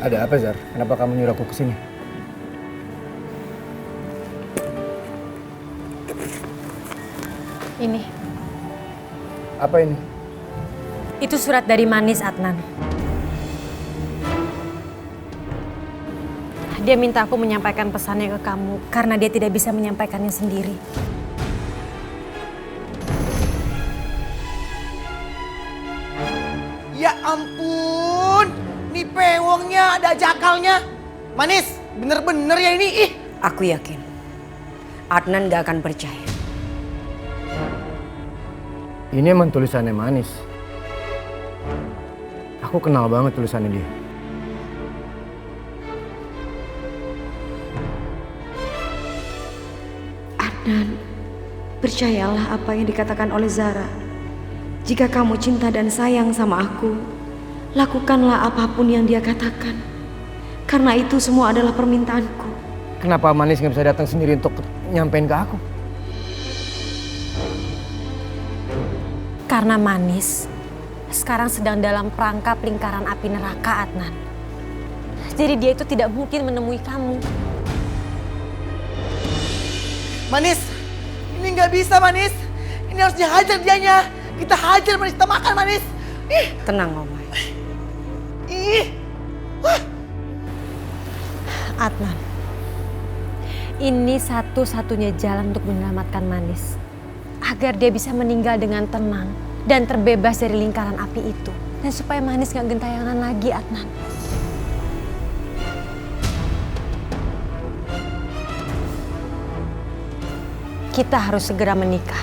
Ada apa, Zar? Kenapa kamu nyuruh aku kesini? Ini. Apa ini? Itu surat dari Manis, Adnan. Dia minta aku menyampaikan pesannya ke kamu karena dia tidak bisa menyampaikannya sendiri. Ya ampun, nih pewongnya ada jakalnya. Manis, bener-bener ya ini. Ih. Aku yakin Adnan gak akan percaya. Ini emang tulisannya Manis. Aku kenal banget tulisannya dia. Adnan, percayalah apa yang dikatakan oleh Zara. Jika kamu cinta dan sayang sama aku, lakukanlah apapun yang dia katakan. Karena itu semua adalah permintaanku. Kenapa Manis nggak bisa datang sendiri untuk nyampein ke aku? Karena Manis sekarang sedang dalam perangkap lingkaran api neraka, Adnan. Jadi dia itu tidak mungkin menemui kamu. Manis, ini nggak bisa Manis. Ini harus dihajar dianya. Kita hajar Manis, kita makan Manis. Ih. Tenang, Omay. Ih. Wah. Adnan, ini satu-satunya jalan untuk menyelamatkan Manis. Agar dia bisa meninggal dengan tenang dan terbebas dari lingkaran api itu. Dan supaya Manis gak gentayangan lagi, Adnan. Kita harus segera menikah.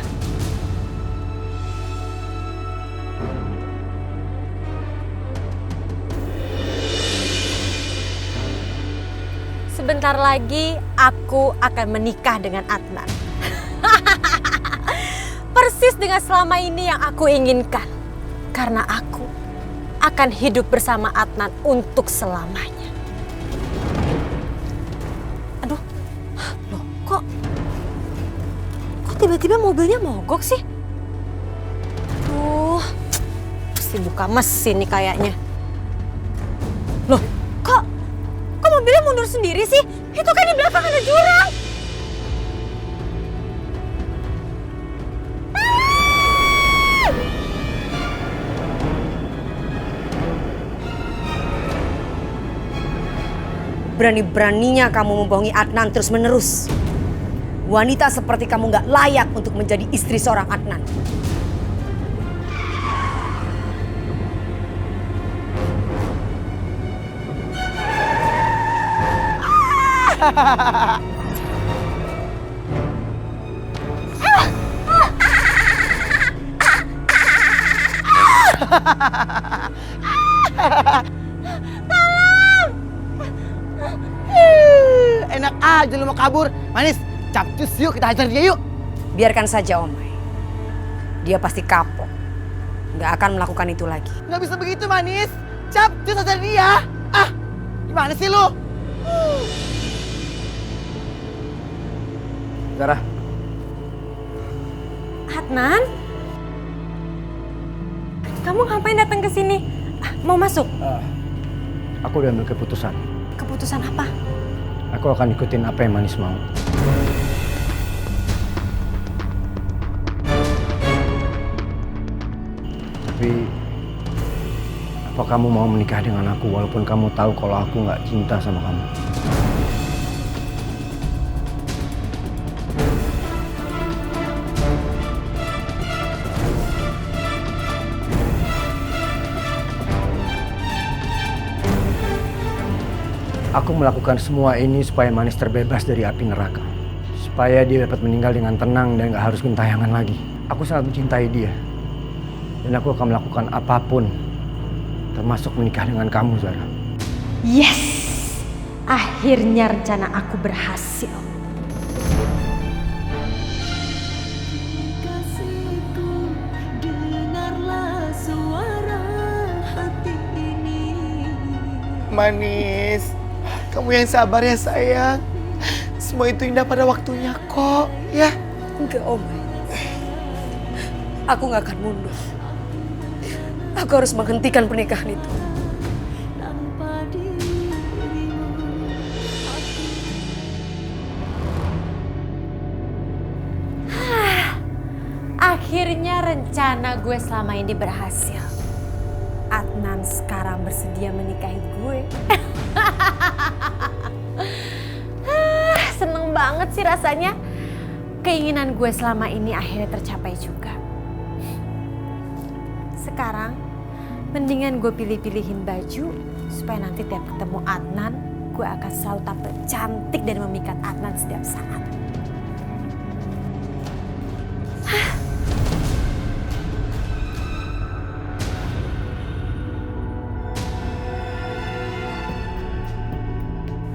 Sebentar lagi aku akan menikah dengan Adnan. Persis dengan selama ini yang aku inginkan. Karena aku akan hidup bersama Adnan untuk selamanya. Aduh, loh kok tiba-tiba mobilnya mogok sih? Aduh, mesti buka mesin nih kayaknya. Loh, kok mobilnya mundur sendiri sih? Itu kan di belakang ada jurang. Berani-beraninya kamu membohongi Adnan terus-menerus. Wanita seperti kamu gak layak untuk menjadi istri seorang Adnan. Enak aja lu mau kabur. Manis, capcus yuk kita hajar dia yuk. Biarkan saja, Omay. Dia pasti kapok. Gak akan melakukan itu lagi. Nggak bisa begitu Manis. Capcus hajar dia. Ah, gimana sih lu? Zara, Adnan? Kamu ngapain datang ke sini? Mau masuk? aku udah ambil keputusan. Keputusan apa? Aku akan ikutin apa yang Manis mau. Tapi, apa kamu mau menikah dengan aku walaupun kamu tahu kalau aku nggak cinta sama kamu? Aku melakukan semua ini supaya Manis terbebas dari api neraka. Supaya dia dapat meninggal dengan tenang dan gak harus gentayangan lagi. Aku sangat mencintai dia. Dan aku akan melakukan apapun. Termasuk menikah dengan kamu, Zara. Yes! Akhirnya rencana aku berhasil. Manis, kamu yang sabar ya sayang. Semua itu indah pada waktunya kok, ya. Enggak, Omay. Aku gak akan mundur. Aku harus menghentikan pernikahan itu. Rencana gue selama ini berhasil. Adnan sekarang bersedia menikahi gue. Seneng banget sih rasanya. Keinginan gue selama ini akhirnya tercapai juga. Sekarang mendingan gue pilih-pilihin baju supaya nanti tiap ketemu Adnan gue akan selalu tampil cantik dan memikat Adnan setiap saat.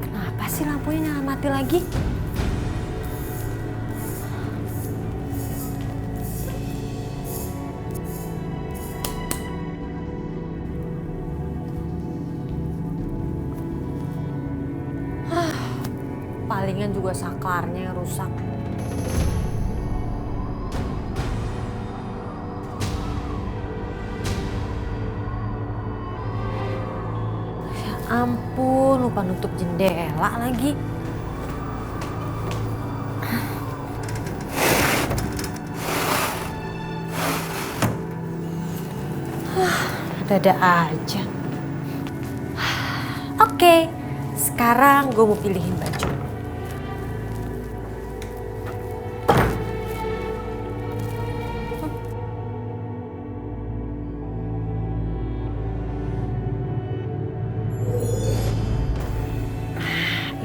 Kenapa sih lampunya nyala mati lagi? Palingan juga saklarnya yang rusak. Ya ampun, lupa nutup jendela lagi. Ada aja. Oke, sekarang gue mau pilihin baju.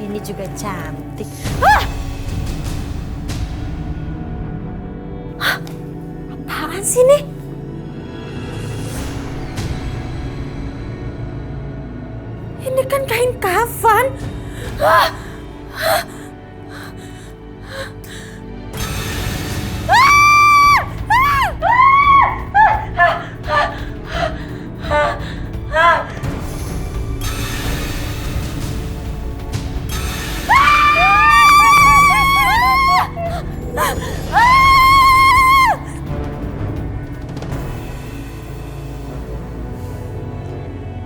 Ini juga cantik. Apaan sih nih? Ini kan kain kafan.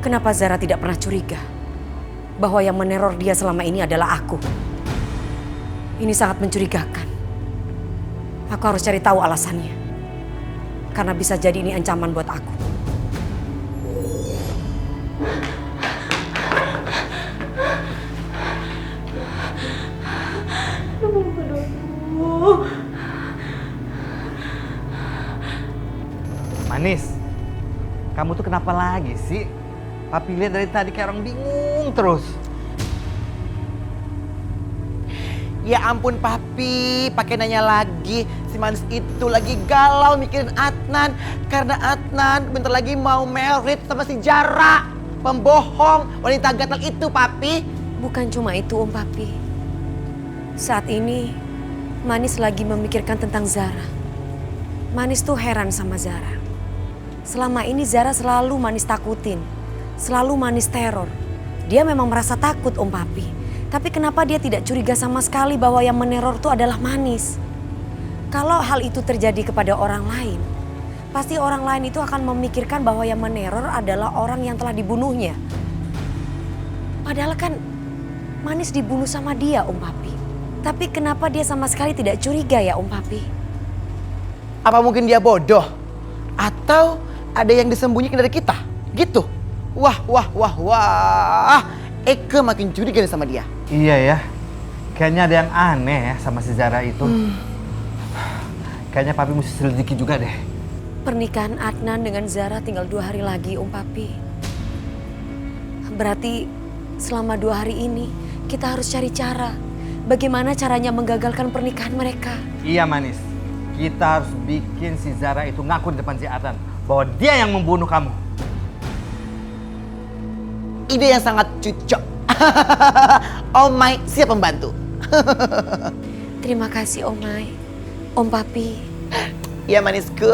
Kenapa Zara tidak pernah curiga bahwa yang meneror dia selama ini adalah aku? Ini sangat mencurigakan. Aku harus cari tahu alasannya. Karena bisa jadi ini ancaman buat aku. Manis, kamu tuh kenapa lagi sih? Papi lihat dari tadi kayak orang bingung terus. Ya ampun Papi, pakai nanya lagi. Si Manis itu lagi galau mikirin Adnan. Karena Adnan bentar lagi mau married sama si Zara. Pembohong, wanita gatal itu Papi. Bukan cuma itu Om Papi. Saat ini Manis lagi memikirkan tentang Zara. Manis tuh heran sama Zara. Selama ini Zara selalu Manis takutin. Selalu Manis teror. Dia memang merasa takut Om Papi. Tapi kenapa dia tidak curiga sama sekali bahwa yang meneror itu adalah Manis? Kalau hal itu terjadi kepada orang lain, pasti orang lain itu akan memikirkan bahwa yang meneror adalah orang yang telah dibunuhnya. Padahal kan Manis dibunuh sama dia Om Papi. Tapi kenapa dia sama sekali tidak curiga ya Om Papi? Apa mungkin dia bodoh? Atau ada yang disembunyikan dari kita? Gitu. Wah. Eke makin curiga nih sama dia. Iya ya, kayaknya ada yang aneh ya sama si Zara itu. Kayaknya Papi mesti selidiki juga deh. Pernikahan Adnan dengan Zara tinggal 2 hari lagi Om Papi. Berarti selama 2 hari ini kita harus cari cara. Bagaimana caranya menggagalkan pernikahan mereka? Iya Manis, kita harus bikin si Zara itu ngaku di depan si Adnan bahwa dia yang membunuh kamu. Ide yang sangat cocok. Oh my, siap membantu. Terima kasih Om Mai, Om Papi. Ya Manisku.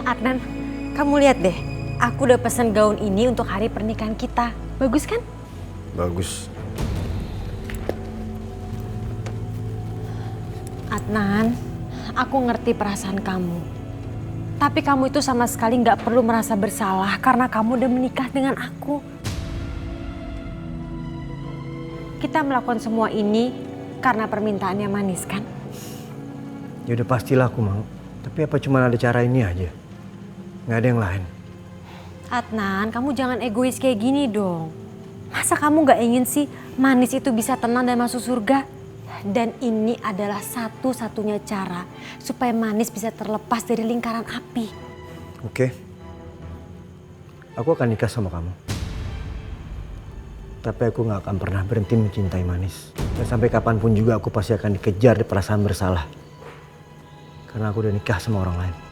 Adnan, kamu lihat deh. Aku udah pesan gaun ini untuk hari pernikahan kita. Bagus kan? Bagus. Adnan, aku ngerti perasaan kamu. Tapi kamu itu sama sekali nggak perlu merasa bersalah karena kamu udah menikah dengan aku. Kita melakukan semua ini karena permintaannya Manis kan? Ya udah pastilah aku mau. Tapi apa cuma ada cara ini aja? Nggak ada yang lain. Adnan, kamu jangan egois kayak gini dong. Masa kamu gak ingin sih Manis itu bisa tenang dan masuk surga? Dan ini adalah satu-satunya cara supaya Manis bisa terlepas dari lingkaran api. Oke. Aku akan nikah sama kamu. Tapi aku gak akan pernah berhenti mencintai Manis. Dan sampai kapanpun juga aku pasti akan dikejar di perasaan bersalah. Karena aku udah nikah sama orang lain.